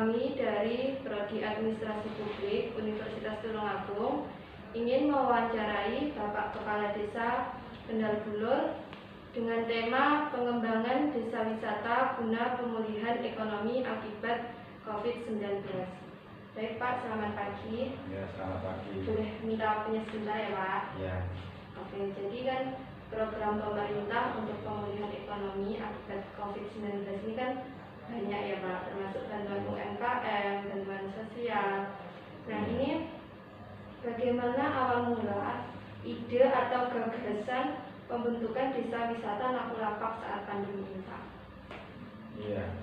Kami dari Prodi Administrasi Publik Universitas Tulungagung ingin mewawancarai Bapak Kepala Desa Kendal Bulur dengan tema pengembangan desa wisata guna pemulihan ekonomi akibat COVID-19. Baik Pak, selamat pagi. Ya, selamat pagi. Boleh minta waktunya sebentar ya Pak? Ya. Oke, jadi kan program pemerintah untuk pemulihan ekonomi akibat COVID-19 ini kan banyak ya Pak, termasuk bantuan UMKM, bantuan sosial. Nah ini bagaimana awal mula ide atau gagasan pembentukan desa wisata Nakulapak saat pandemi ini Pak? Iya,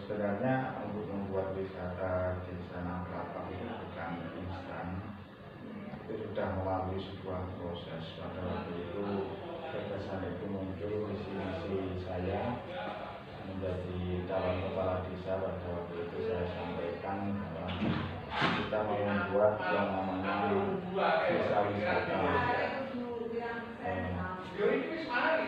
sebenarnya untuk membuat wisata desa Nakulapak itu bukan instan. Itu sudah melalui sebuah proses. Pada waktu itu gagasan itu muncul visi saya menjadi calon kepala desa. Pada waktu itu saya sampaikan bahwa kita mau membuat yang namanya desa wisata.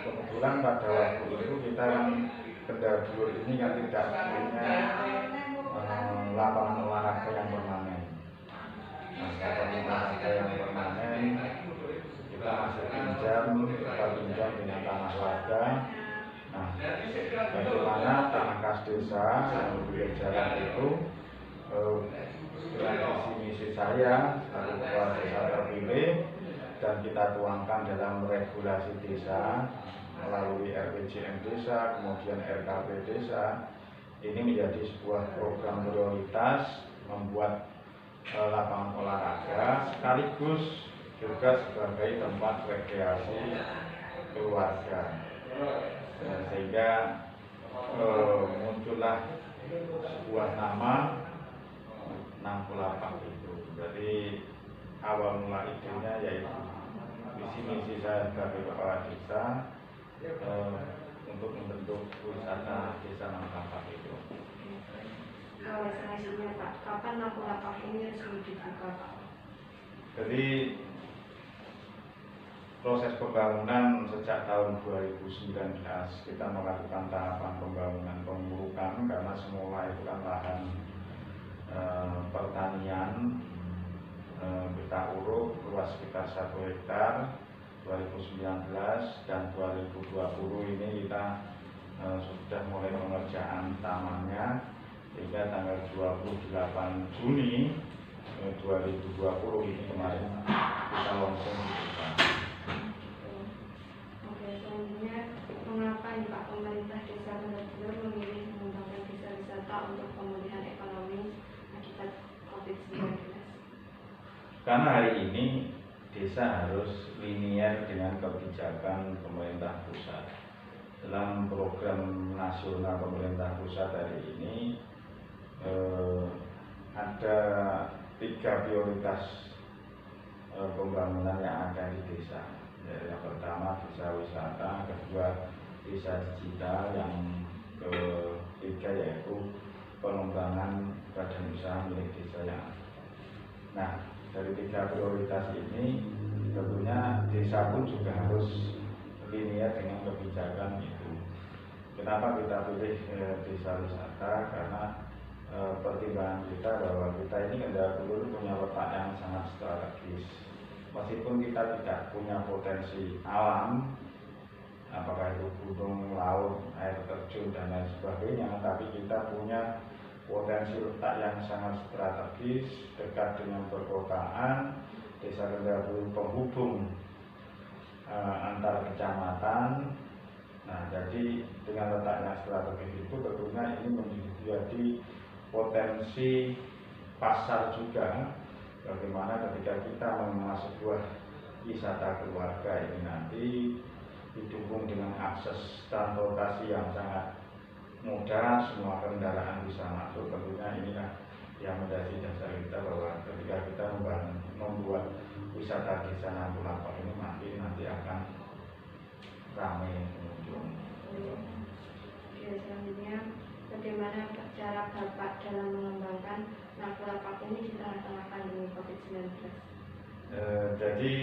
Kebetulan pada waktu itu kita kan Kendal Bulur ini kan tidak punya lapangan olahraga yang permanen. Nah, lapangan olahraga yang permanen kita masih pinjam dengan tanah warga. Nah, bagaimana tanah kas desa yang berjalan itu dengan visi misi saya selaku kepala desa terpilih dan kita tuangkan dalam regulasi desa melalui RPJM desa, kemudian RKP desa. Ini menjadi sebuah program prioritas membuat lapangan olahraga sekaligus juga sebagai tempat rekreasi keluarga. Sehingga muncullah sebuah nama Nakulapak itu. Jadi awal mula idenya yaitu visi misi saya sebagai kepala desa untuk membentuk wisata desa Nakulapak itu. Kalau selanjutnya Pak, kapan Nakulapak ini resmi dibuka Pak? Jadi proses pembangunan sejak tahun 2019 kita melakukan tahapan pembangunan pemurukan karena semula itu kan lahan pertanian kita uruk luas sekitar 1 hektar 2019 dan 2020 ini kita sudah mulai pengerjaan tamannya hingga tanggal 28 Juni 2020 ini kemarin kita launching dibuka. Oke, selanjutnya mengapa nih Pak pemerintah desa Kendal Bulur memilih mengembangkan desa wisata untuk pemulihan ekonomi akibat COVID-19? Karena hari ini desa harus linier dengan kebijakan pemerintah pusat. Dalam program nasional pemerintah pusat hari ini ada 3 prioritas pembangunan yang ada di desa. Yang pertama desa wisata, kedua desa digital, yang ketiga yaitu pengembangan badan usaha milik desa yang ada. Nah, dari 3 prioritas ini tentunya desa pun juga harus linear dengan kebijakan itu. Kenapa kita pilih desa wisata? Karena pertimbangan kita bahwa kita ini Kendal Bulur punya letak yang sangat strategis. Meskipun kita tidak punya potensi alam, apakah itu gunung, laut, air terjun dan lain sebagainya, tapi kita punya potensi letak yang sangat strategis, dekat dengan perkotaan. Desa Kendal Bulur penghubung antar kecamatan. Nah, jadi dengan letaknya strategis itu tentunya ini menjadi potensi pasar juga. Bagaimana ketika kita mengemas sebuah wisata keluarga ini nanti didukung dengan akses transportasi yang sangat mudah, semua kendaraan bisa masuk. Tentunya inilah yang menjadi dasar kita bahwa ketika kita membuat wisata desa Nakulapak ini nanti akan ramai pengunjung. Oke, selanjutnya bagaimana cara Bapak dalam mengembangkan Nakulapak ini di tengah-tengah pandemi COVID-19? Jadi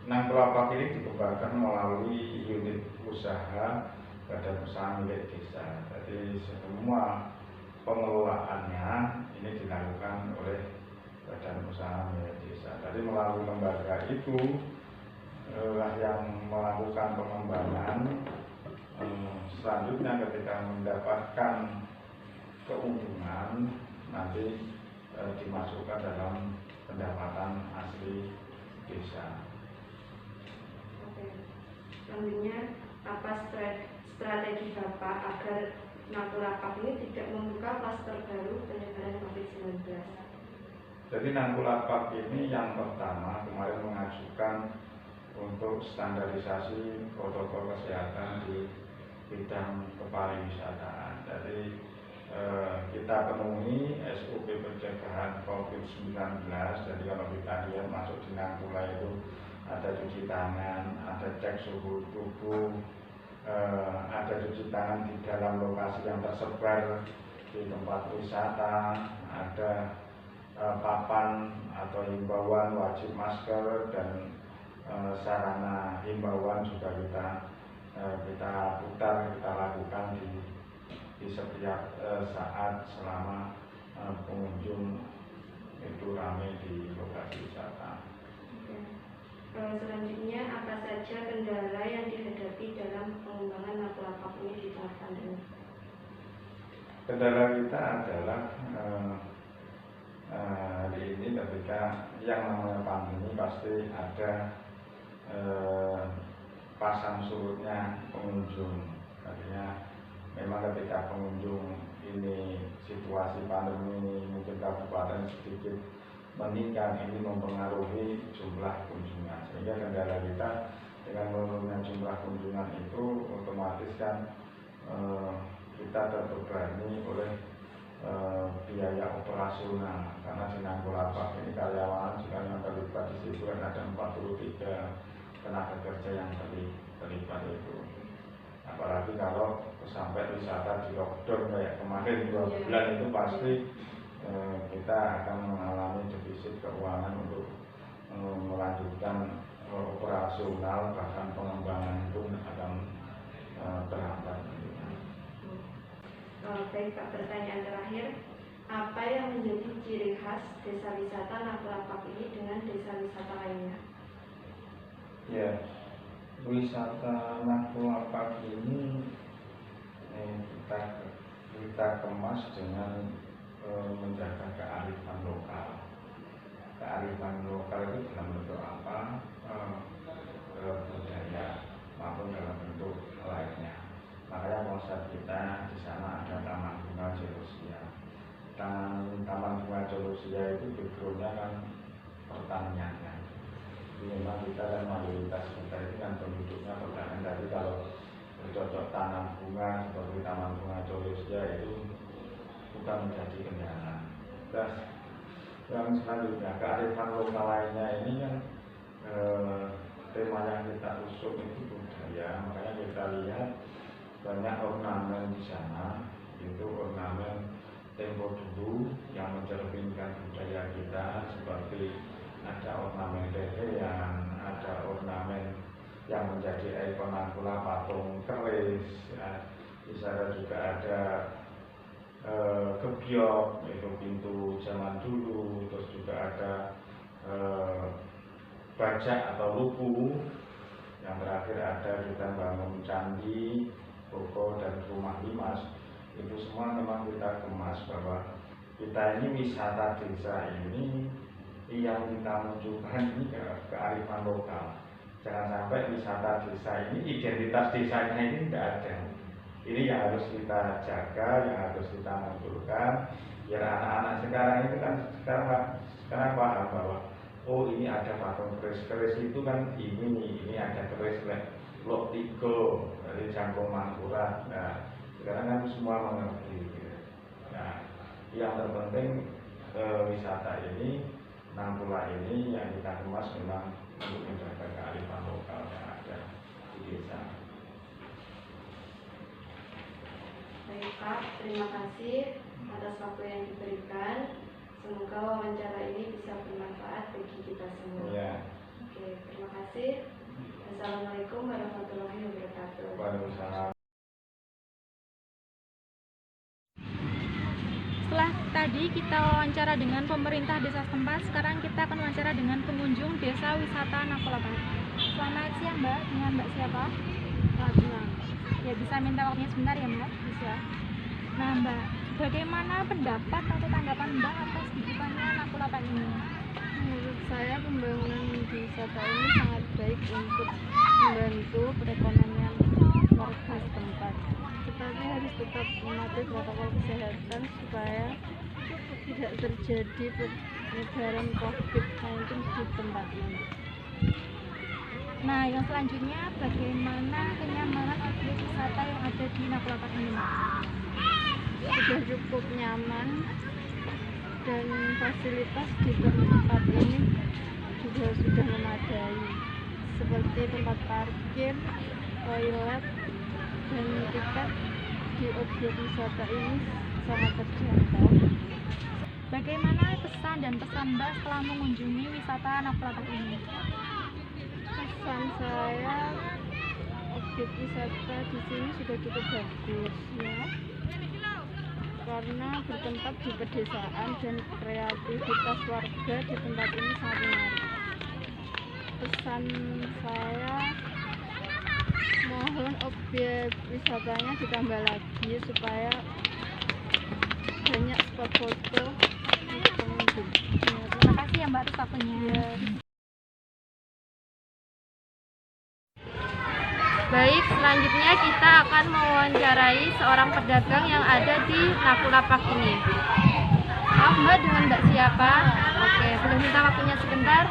Nakulapak ini dikembangkan melalui unit usaha badan usaha milik desa. Jadi semua pengelolaannya ini dilakukan oleh badan usaha milik desa. Jadi melalui lembaga itu lah yang melakukan pengembangan. Selanjutnya ketika mendapatkan keuntungan nanti dimasukkan dalam pendapatan asli desa. Oke. Selanjutnya, apa strategi Bapak agar Nangkulapak ini tidak membuka klaster baru penyebaran COVID-19? Jadi Nangkulapak ini yang pertama kemarin mengajukan untuk standarisasi protokol kesehatan di bidang kepariwisataan. Jadi kita penuhi SOP pencegahan COVID-19. Jadi kalau kita lihat masuk di Nangkula itu ada cuci tangan, ada cek suhu tubuh, ada cuci tangan di dalam lokasi yang tersebar di tempat wisata, ada papan atau himbauan wajib masker dan sarana himbauan juga kita putar, kita lakukan di setiap saat selama pengunjung itu ramai di lokasi wisata. Selanjutnya, apa saja kendala yang dihadapi dalam pengembangan Nangkulapak ini di tengah pandemi? Kendala kita adalah hari ini ketika yang namanya pandemi pasti ada pasang surutnya pengunjung. Artinya memang ketika pengunjung ini situasi pandemi mungkin kabupaten sedikit meningkat, ini mempengaruhi jumlah kunjungan. Sehingga kendala kita dengan menurunnya jumlah kunjungan itu otomatis kan kita terbebani oleh biaya operasional, karena di Nangkulapak ini karyawan juga yang terlibat di situ kan ada 43 tenaga kerja yang terlibat itu. Apalagi kalau sampai wisata di lockdown kayak kemarin 2 bulan itu pasti kita akan mengalami defisit keuangan untuk melanjutkan operasional, bahkan pengembangan pun akan terhambat. Baik Pak, pertanyaan terakhir, apa yang menjadi ciri khas desa wisata Nangkulapak ini dengan desa wisata lainnya? Ya, wisata Nangkulapak ini kita kemas dengan menjaga kearifan lokal. Kearifan lokal itu dalam bentuk apa? Budaya maupun dalam bentuk lainnya. Makanya konsep kita di sana ada Taman Bunga Celosia. Taman Bunga Celosia itu backgroundnya kan pertanian kan. Jadi memang kita dan mayoritas kita itu kan penduduknya pertanian. Tapi kalau bercocok tanam bunga seperti Taman Bunga Celosia itu bukan menjadi kendala. Terus yang selanjutnya kearifan lokal lainnya ini kan tema yang kita usung itu budaya. Makanya kita lihat banyak ornamen di sana, itu ornamen tempo dulu yang mencerminkan budaya kita, seperti ada ornamen tetean, ada ornamen yang menjadi ikon Nangkula patung keris, ya. Di sana juga ada kebiok, yaitu pintu zaman dulu, terus juga ada bajak atau lupu, yang terakhir ada kita bangun candi, toko dan rumah limas. Itu semua memang kita kemas bahwa kita ini wisata desa ini yang kita munculkan ini kearifan lokal. Jangan sampai wisata desa ini identitas desanya ini tidak ada. Ini yang harus kita jaga, yang harus kita munculkan biar anak-anak sekarang itu kan sekarang paham bahwa oh ini ada patung keris itu kan ini ada keris Lok Tigo dari Jangkung Mangkurat. Nah, sekarang kan semua mengerti. Nah, yang terpenting wisata ini, Nangkula ini yang kita kemas memang untuk menjaga kearifan lokal yang ada di desa. Baik Pak, terima kasih atas waktu yang diberikan. Semoga wawancara ini bisa bermanfaat bagi kita semua. Ya. Oke, terima kasih. Assalamualaikum warahmatullahi wabarakatuh. Waalaikumsalam. Tadi kita wawancara dengan pemerintah desa setempat, sekarang kita akan wawancara dengan pengunjung desa wisata Nakulapak. Selamat siang Mbak, dengan Mbak siapa? Ratna. Ya, bisa minta waktunya sebentar ya Mbak? Bisa. Nah Mbak, bagaimana pendapat atau tanggapan Mbak atas dibukanya Nakulapak ini? Menurut saya pembangunan wisata ini sangat baik untuk membantu perekonomian warga setempat. Tetapi harus tetap mematuhi protokol kesehatan supaya tidak terjadi penyebaran COVID-19 di tempat ini. Nah, yang selanjutnya bagaimana kenyamanan objek wisata yang ada di Nakulapak ini Mbak? Sudah cukup nyaman dan fasilitas di tempat ini juga sudah memadai, seperti tempat parkir, toilet, dan tiket di objek wisata ini sangat terjangkau. Bagaimana pesan dan pesan Mbak setelah mengunjungi wisata Nakulapak ini? Pesan saya, objek wisata di sini sudah cukup bagus ya, karena bertempat di pedesaan dan kreativitas warga di tempat ini sangat menarik. Pesan saya, mohon objek wisatanya ditambah lagi supaya banyak spot foto untuk pengunjung. Ya, terima kasih ya Mbak atas waktunya. Baik, selanjutnya kita akan mewawancarai seorang pedagang yang ada di Nakulapak ini. Maaf Mbak, dengan Mbak siapa? Oke, boleh minta waktunya sebentar?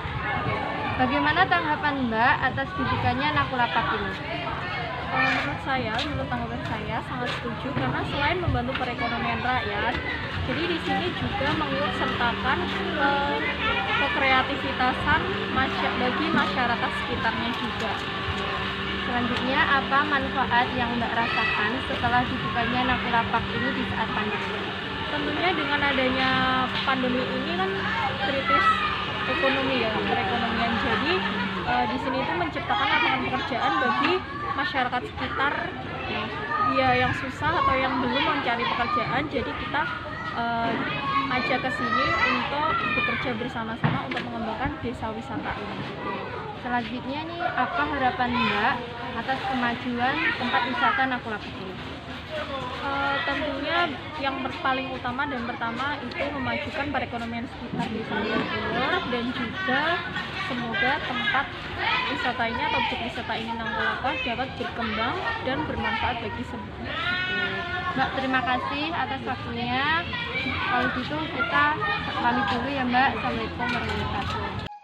Bagaimana tanggapan Mbak atas dibukanya Nakulapak ini? Menurut tanggapan saya sangat setuju, karena selain membantu perekonomian rakyat, jadi di sini juga mengikutsertakan kekreativitasan bagi masyarakat sekitarnya juga. Selanjutnya, apa manfaat yang Mbak rasakan setelah dibukanya Nakulapak ini di saat pandemi? Tentunya dengan adanya pandemi ini kan kritis ekonomi ya, perekonomian. Jadi di sini itu menciptakan lapangan pekerjaan bagi masyarakat sekitar yang susah atau yang belum mencari pekerjaan. Jadi kita ajak ke sini untuk bekerja bersama-sama untuk mengembangkan desa wisata ini. Selanjutnya nih, apa harapan Mbak atas kemajuan tempat wisata Nakulapak ini? Tentunya yang paling utama dan pertama itu memajukan perekonomian sekitar desa Ulur, dan juga semoga tempat wisata ini atau objek wisata ini Nakulapak dapat berkembang dan bermanfaat bagi semua. Mbak, terima kasih atas waktunya. Kalau gitu kita pamit dulu ya Mbak. Assalamualaikum warahmatullahi wabarakatuh.